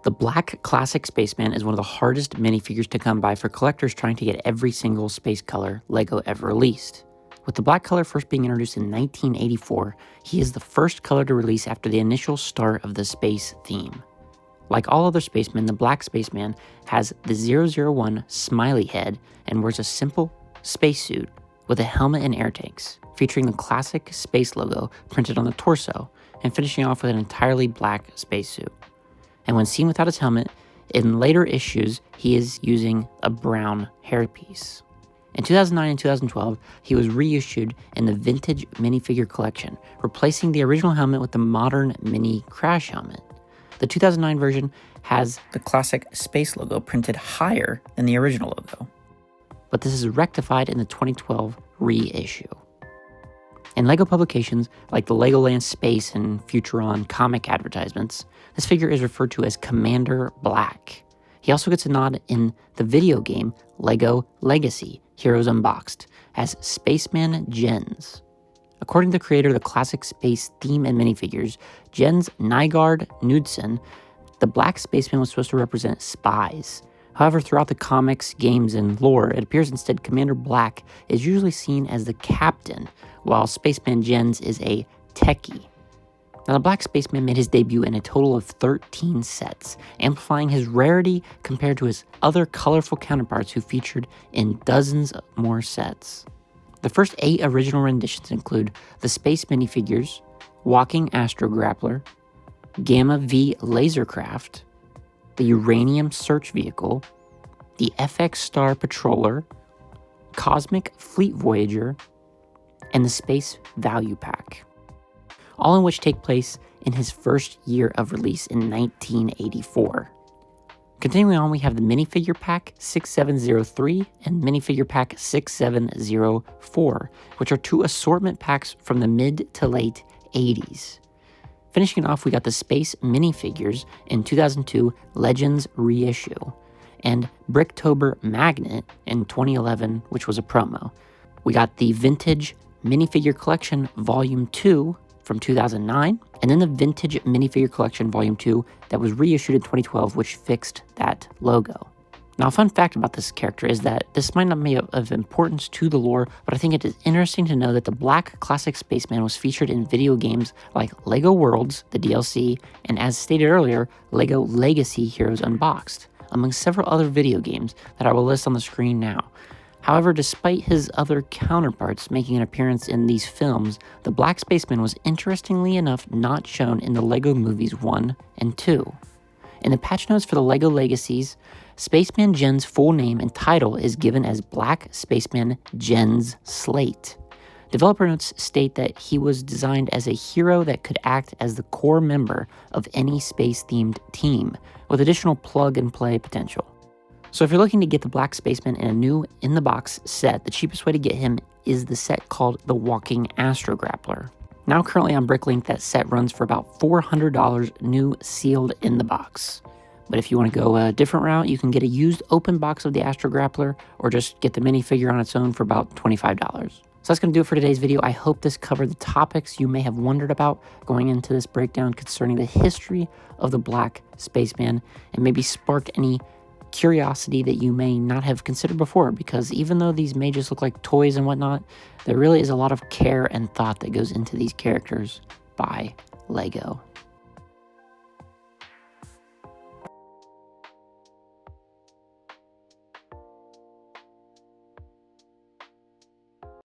The black classic Spaceman is one of the hardest minifigures to come by for collectors trying to get every single space color LEGO ever released. With the black color first being introduced in 1984, he is the first color to release after the initial start of the space theme. Like all other spacemen, the black Spaceman has the 001 smiley head and wears a simple spacesuit with a helmet and air tanks, featuring the classic space logo printed on the torso and finishing off with an entirely black spacesuit. And when seen without his helmet, in later issues, he is using a brown hairpiece. In 2009 and 2012, he was reissued in the vintage minifigure collection, replacing the original helmet with the modern mini crash helmet. The 2009 version has the classic space logo printed higher than the original logo, but this is rectified in the 2012 reissue. In LEGO publications like the Legoland Space and Futuron comic advertisements, this figure is referred to as Commander Black. He also gets a nod in the video game LEGO Legacy Heroes Unboxed as Spaceman Jens. According to the creator of the classic space theme and minifigures, Jens Nygaard Knudsen, the black spaceman was supposed to represent spies. However, throughout the comics, games, and lore, it appears instead Commander Black is usually seen as the captain, while Spaceman Jens is a techie. Now, the black spaceman made his debut in a total of 13 sets, amplifying his rarity compared to his other colorful counterparts who featured in dozens more sets. The first 8 original renditions include the Space minifigures, Walking Astro Grappler, Gamma V Lasercraft, the Uranium Search Vehicle, the FX Star Patroller, Cosmic Fleet Voyager, and the Space Value Pack, all in which take place in his first year of release in 1984. Continuing on, we have the Minifigure Pack 6703 and Minifigure Pack 6704, which are 2 assortment packs from the mid to late 80s. Finishing off, we got the Space Minifigures in 2002 Legends Reissue, and Bricktober Magnet in 2011, which was a promo. We got the Vintage Minifigure Collection Volume 2 from 2009, and then the Vintage Minifigure Collection Volume 2 that was reissued in 2012, which fixed that logo. Now, a fun fact about this character is that this might not be of importance to the lore, but I think it is interesting to know that the black classic Spaceman was featured in video games like LEGO Worlds, the DLC, and as stated earlier, LEGO Legacy Heroes Unboxed, among several other video games that I will list on the screen now. However, despite his other counterparts making an appearance in these films, the black Spaceman was interestingly enough not shown in the LEGO movies 1 and 2. In the patch notes for the LEGO Legacies, Spaceman Jens' full name and title is given as Black Spaceman Jens Slate. Developer notes state that he was designed as a hero that could act as the core member of any space-themed team, with additional plug-and-play potential. So if you're looking to get the black Spaceman in a new in-the-box set, the cheapest way to get him is the set called the Walking Astro Grappler. Now currently on Bricklink, that set runs for about $400 new sealed in the box. But if you want to go a different route, you can get a used open box of the Astro Grappler or just get the minifigure on its own for about $25. So that's going to do it for today's video. I hope this covered the topics you may have wondered about going into this breakdown concerning the history of the black Spaceman and maybe sparked any curiosity that you may not have considered before, because even though these may just look like toys and whatnot, there really is a lot of care and thought that goes into these characters by LEGO.